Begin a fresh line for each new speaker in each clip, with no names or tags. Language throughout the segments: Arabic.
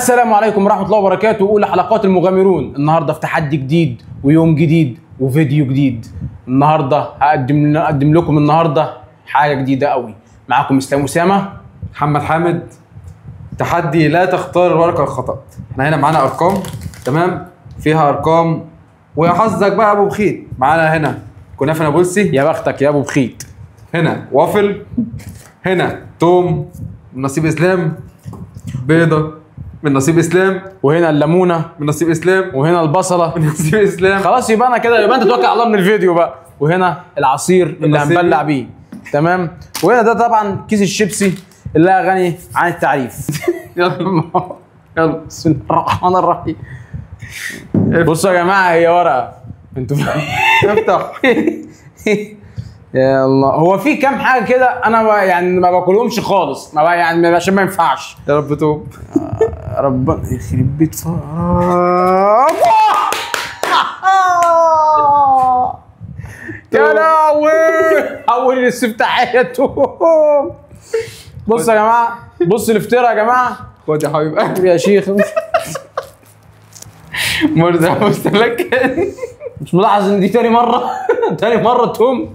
السلام عليكم ورحمة الله وبركاته. أولى حلقات المغامرون. النهارده في تحدي جديد ويوم جديد وفيديو جديد. النهارده هقدم لكم النهارده حاجة جديدة قوي. معاكم اسلام اسامة،
محمد حامد. تحدي لا تختار الورقة الخطأ. احنا هنا معانا ارقام، تمام؟ فيها ارقام ويا حظك بقى ابو بخيت. معانا هنا كنافة نابلسي،
يا بختك يا ابو بخيت.
هنا وافل، هنا توم من نصيب اسلام، بيضة من نصيب اسلام،
وهنا الليمونة
من نصيب اسلام،
وهنا البصلة
من نصيب اسلام.
خلاص يبقى انا كده، يبقى انت توكل على الله من الفيديو بقى. وهنا العصير اللي هنبلع بيه، تمام. وهنا ده طبعا كيس الشيبسي اللي لا غني عن التعريف.
يلا يلا
بسم الله الرحمن الرحيم. بصوا يا جماعه، هي ورقه انتوا
افتح.
يا الله، هو في كام حاجه كده انا يعني ما باكلهمش خالص، ما يعني عشان ما ينفعش.
يا رب توم.
ربنا يخرب بيت يا لهوي، حول الاستفتاحيه توم. بصوا يا جماعه، بصوا الافتراء يا جماعه.
خد يا حبيب قلبي
يا شيخ
مرزق مستلك.
مش ملاحظ ان دي تاني مره؟ تاني مره توم.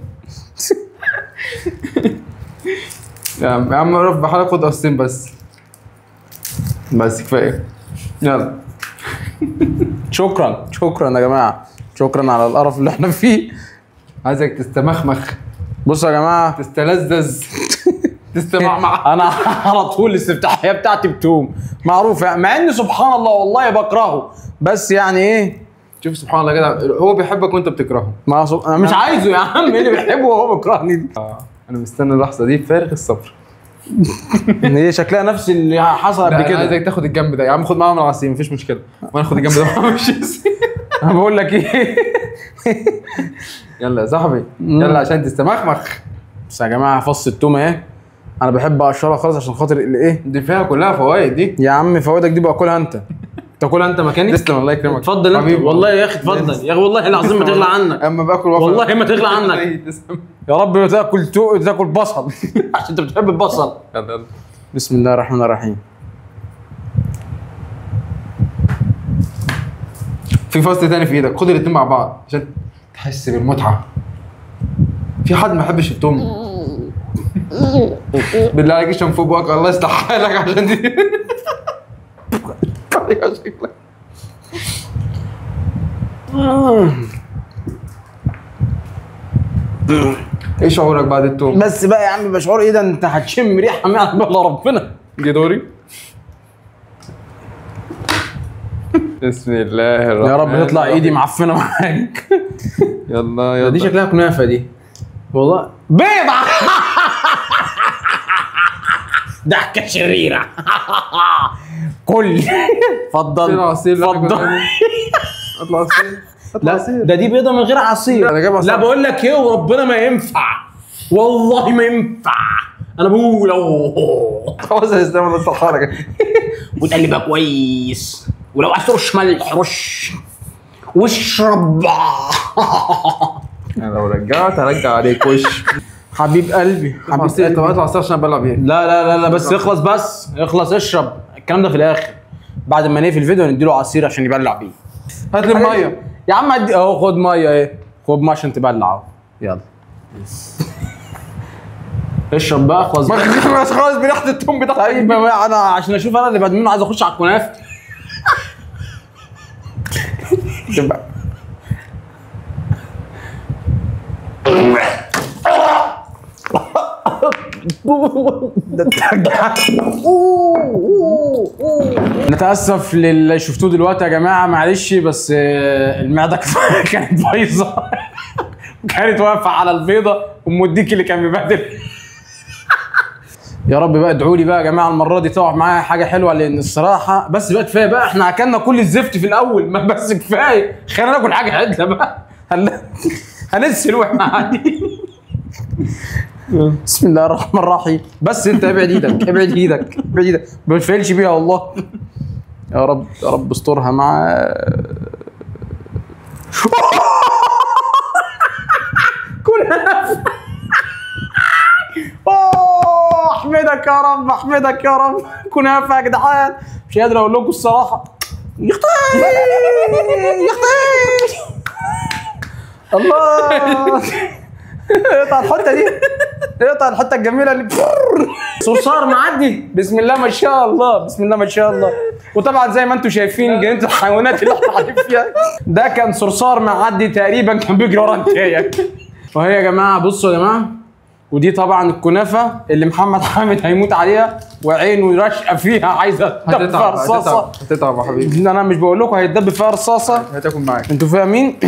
يا عم رف بحالك، خد قصتين بس كفايه. يلا.
شكرا يا جماعه، شكرا على القرف اللي احنا فيه.
عايزك تستمخمخ،
بصوا يا جماعه،
تستلذذ، تستمعمع.
انا على طول الاستفتاحيه بتاعتي بتوم معروف يعني، مع ان سبحان الله والله بكرهه، بس يعني ايه،
شوف سبحان الله كده، هو بيحبك وانت بتكرهه.
انا مش عايزه يا عم، اللي بيحبه وهو بيكرهني.
انا مستني اللحظه دي بفارغ الصبر.
هي شكلها نفس اللي حصل قبل كده.
عايزك تاخد الجنب ده يا عم، خد معاهم من العصير مفيش مشكله، وانا اخد الجنب ده مش.
انا بقول لك ايه.
يلا يا صاحبي، يلا عشان تستمخمخ.
بس يا جماعه، فص التوم اهي، انا بحب اقشرها خالص عشان خاطر الايه
دي فيها كلها فوائد دي.
يا عم. فوائدك دي بقى كلها انت، تاكلها انت مكاني.
تسلم، الله يكرمك.
اتفضل انت. والله يا اخي اتفضل يا اخي، والله العظيم ما تغلى عنك.
اما باكل وافل
والله ما تغلى عنك. يا رب تاكل بصل عشان انت بتحب البصل.
يلا.
بسم الله الرحمن الرحيم.
في فصل تاني في ايدك، خد الاتنين مع بعض عشان تحس بالمتعه. في حد ما يحبش التوم؟ بالله عليك اشرب فوق بقك، الله يصلح حالك عشان دي. طريقه شكلك. ايه شعورك بعد التوم؟
بس بقى يا عم، بشعور ايه ده؟ انت هتشم ريحه ما يعلم بها ربنا.
جه دوري. بسم الله الرحمن
يا رب تطلع ايدي معفنه معاك.
يلا
دي شكلها كنافه دي، والله بيضة. ضحكه شريره. كل اتفضل اتفضل.
اطلع عصير.
لا ده دي بيضه من غير عصير.
انا جايب عصير.
لا بقول لك ايه، وربنا ما ينفع، والله ما ينفع. انا بقول
خلاص يا اسلام، انا صحارك.
وتقلبها كويس، ولو عايز ترش ملح رش، واشرب.
انا لو رجعت هرجع عليك وش.
حبيب قلبي
طب اطلع عصير عشان ابلع بيه.
لا بس اخلص، بس اخلص اشرب الكلام ده في الاخر، بعد ما نقفل الفيديو نديله عصير عشان يبلع بيه.
هات لي الميه
يا عم ادي اهو، خد ميه اهي، خد ميه عشان تبلع اهو. يلا اشرب بقى، اخلص بقى.
خلاص بريحه التوم بتاعتك.
طيب انا عشان اشوف انا اللي بدمنه، عايز اخش على الكنافه. نتاسف للي شفتوه دلوقتي يا جماعه، معلش، بس المعده كانت بايظه. كانت واقفه على البيضه، وموديك اللي كان مبهدل. يا رب بقى ادعوا لي بقى يا جماعه، المره دي طلع معايا حاجه حلوه، لان الصراحه بس بقى كفايه بقى، احنا اكلنا كل الزفت في الاول، ما بس كفايه، خلينا ناكل حاجه عدله بقى. هنسل واحنا قاعدين. بسم الله الرحمن الرحيم. بس انت ابعد ايدك، ابعد ايدك، ابعد ايدك، ما بتفعلش بيها والله. يا رب يا رب استرها مع كلها. اوه احمدك يا رب، احمدك يا رب. كنافه يا جدعان، مش قادر اقول لكم الصراحه. يختي يختي الله. اقطع الحته دي، اقطع الحته الجميله اللي صرصار معدي. بسم الله ما شاء الله، بسم الله ما شاء الله. وطبعا زي ما انتم شايفين جنينه الحيوانات اللي احنا قاعدين فيها ده كان صرصار معدي تقريبا، كان بيجري ورا انتايه. وهي يا جماعه بصوا يا جماعه، ودي طبعا الكنافه اللي محمد حامد هيموت عليها وعينه راشقه فيها عايزه تدب فيها رصاصه.
هتتعب يا حبيبي.
انا مش بقول لكم هيتدب فيها رصاصه،
هتاكل معاك.
انتوا فاهمين؟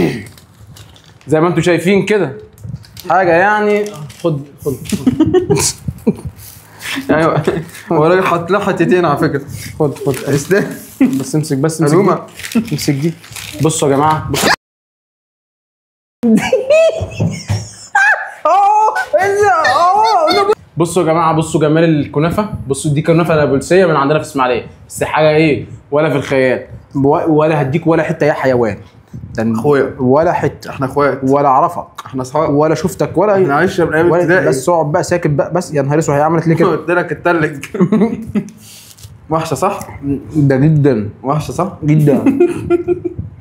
زي ما انتوا شايفين كده حاجه يعني. خد خد
ايوه هو راجل حاط لها حتتين على فكره.
خد خد
استنى
بس امسك، بس امسك
ألومة.
دي. امسك دي. بصوا يا جماعه بصوا. بصوا يا جماعه، بصوا جمال الكنافه. بصوا دي كنافه نابلسيه من عندنا في اسماعيليه، بس حاجه ايه ولا في الخيال، ولا هديك ولا حته يا حيوان.
اخويا
ولا حته،
احنا اخوات،
ولا اعرفك،
احنا اصحاب،
ولا شفتك، ولا
احنا عايشه من ايام ابتدائي.
بس اقعد بقى ساكت بقى. بس يا نهار اسود، هي عملت ليه كده؟
قلت لك اتلج. وحشه صح؟
ده جدا
وحشه صح؟
جدا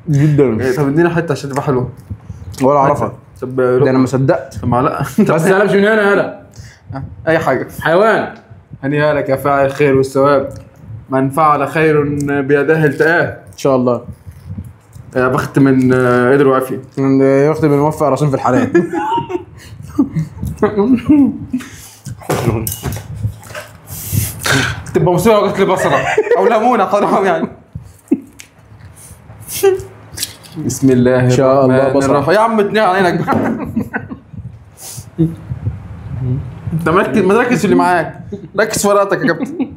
جدا.
إيه، طب ادينا حته عشان تبقى حلوه.
ولا اعرفك،
طب
ده انا ما صدقت.
طب معلقه.
بس انا مش من هنا، هلا
اي حاجه.
حيوان.
هنيئا لك يا فاعل الخير والثواب، من فعل خير بيداه التآه.
ان شاء الله
يا بخت من قدر وعافيه.
يخدم الموفق راسين في الحلال.
تبقى مصيبه لو جت لي بصله او ليمونه حرام يعني. بسم الله
ان شاء الله
الرحمن
بصل.
الرحيم. يا عم اتنين على عينك بقى. انت مركز، ما تركز في اللي معاك، ركز في ورقتك يا كابتن.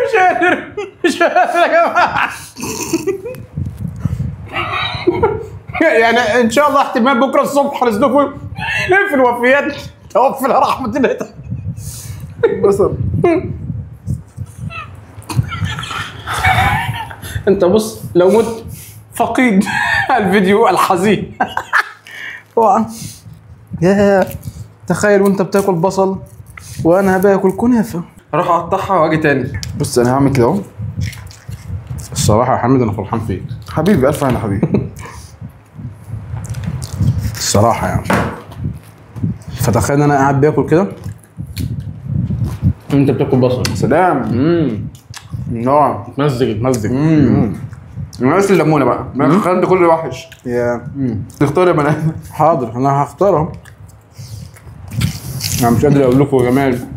مش قادر، مش قادر يا جماعه. يعني ان شاء الله احتمال بكره الصبح هنزلكم في الوفيات توفي رحمه الله.
بصل.
انت بص لو مت فقيد الفيديو الحزين. طبعا يا تخيل وانت بتاكل بصل وانا باكل كنافه.
اروح اقطعها واجي تاني. بص انا هعمل كده اهو.
الصراحه يا حمد انا فرحان فيك
حبيبي، الف هنا حبيبي.
الصراحه يعني. فتخيل انا قاعد باكل كده انت بتاكل بصل.
سلام. نوع
مزج مزج.
ناقص الليمونه بقى، ما خلي كل وحش.
يا
تختار يا بنات.
حاضر انا هختارها. انا مش قادر اقول لكم يا جمال.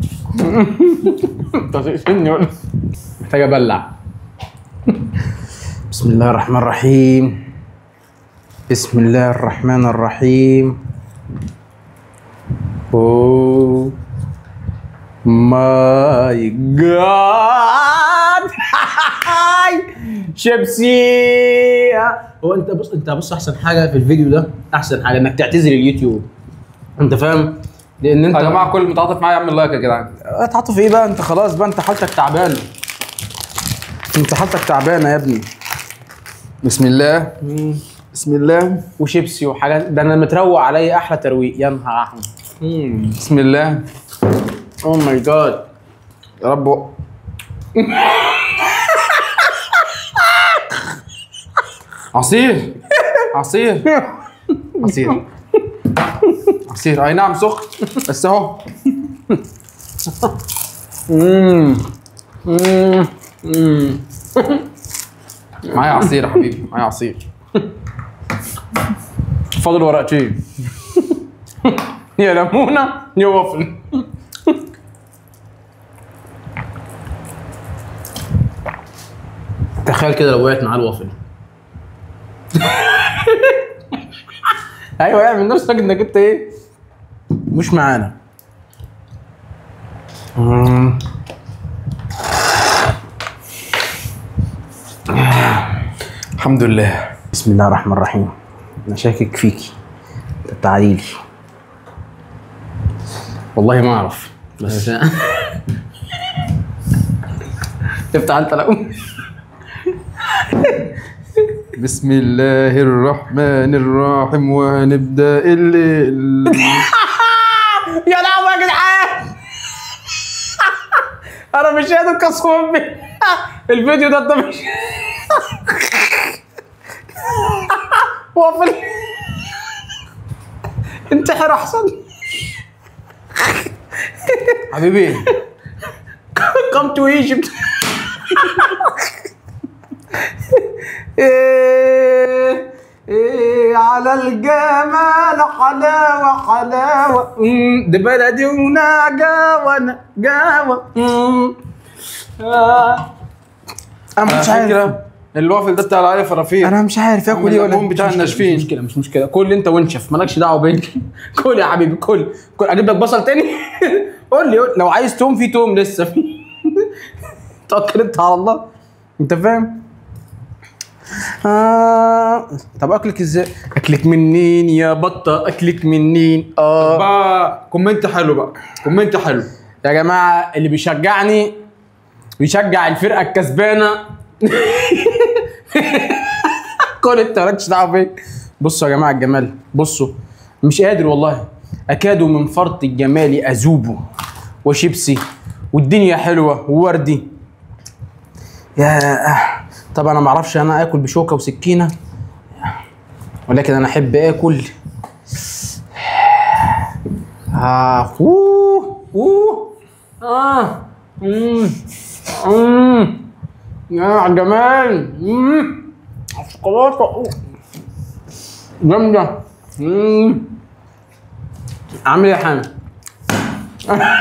انت هتقفلني ولا محتاج ابلع. بسم الله الرحمن الرحيم. بسم الله الرحمن الرحيم. اوه ماي جاد. شيبسي. هو انت بص، انت بص، احسن حاجه في الفيديو ده، احسن حاجه انك تعتذر اليوتيوب. انت فاهم؟ لان انت
يا جماعه كل متعاطف معايا يعمل لايك يا جدعان.
اتعاطف ايه بقى؟ انت خلاص بقى، انت حالتك تعبانه. انت حالتك تعبانه يا ابني.
بسم الله. بسم الله.
وشيبسي وحاجات، ده انا متروق عليا احلى ترويق. يا نهار احمر.
بسم الله.
اوه ماي جاد.
يا رب. عصير عصير عصير عصير. اي نعم سخن بس اهو. معايا عصير يا حبيبي، معايا عصير.
فاضل ورقتين. يا ليمونه يا وافل. تخيل كده لو وقعت معاه الوافل. ايوه اعمل نفسك انك انت ايه مش معانا.
الحمد لله.
بسم الله الرحمن الرحيم. انا شاكك فيكي. تعالي لي. والله ما اعرف بس. افتح انت. لا
بسم الله الرحمن الرحيم وهنبدا الليل.
يا لهوي يا جدعان. انا مش قادر قسما بالله. الفيديو ده انت مش وقف انتحر احسن.
حبيبي
come to Egypt. إيه على الجمال حلاوة حلاوة. دي بلدي ونجاوة نجاوة. أنا مش عارف
الوافل ده بتاع العالي فرافيل.
أنا مش عارف آكل إيه ولا
بتاع الناشفين.
مش مشكلة مش مشكلة. كل أنت وانشف مالكش دعوة بيا. كل يا حبيبي كل أجيب لك بصل تاني. قول لي لو عايز توم في توم لسه في. توكل أنت على الله. أنت فاهم؟ طب اكلك ازاي؟ اكلك منين يا بطه؟ اكلك منين؟
بقى كومنت حلو بقى، كومنت حلو
يا جماعه. اللي بيشجعني بيشجع الفرقه الكسبانه. كل انت مالكش دعوه بيا. بصوا يا جماعه الجمال، بصوا مش قادر والله. اكاد من فرط الجمال اذوب وشيبسي والدنيا حلوه ووردي. يا طب انا ما اعرفش انا اكل بشوكه وسكينه، ولكن انا احب اكل. يا جمال. الشوكولاته جامده. عامل ايه يا حامد؟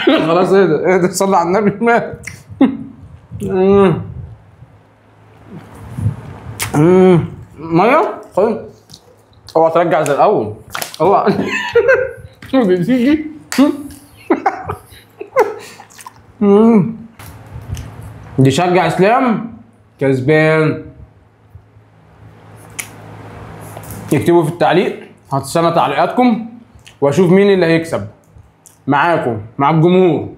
خلاص اهدى صلي على النبي. مات. ميه خد. اوعى ترجع زي الاول. اوعى. بتيجي. دي شجع اسلام كسبان. اكتبوا في التعليق، هتستنى تعليقاتكم واشوف مين اللي هيكسب معاكم مع الجمهور.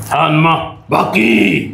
هنما باقي.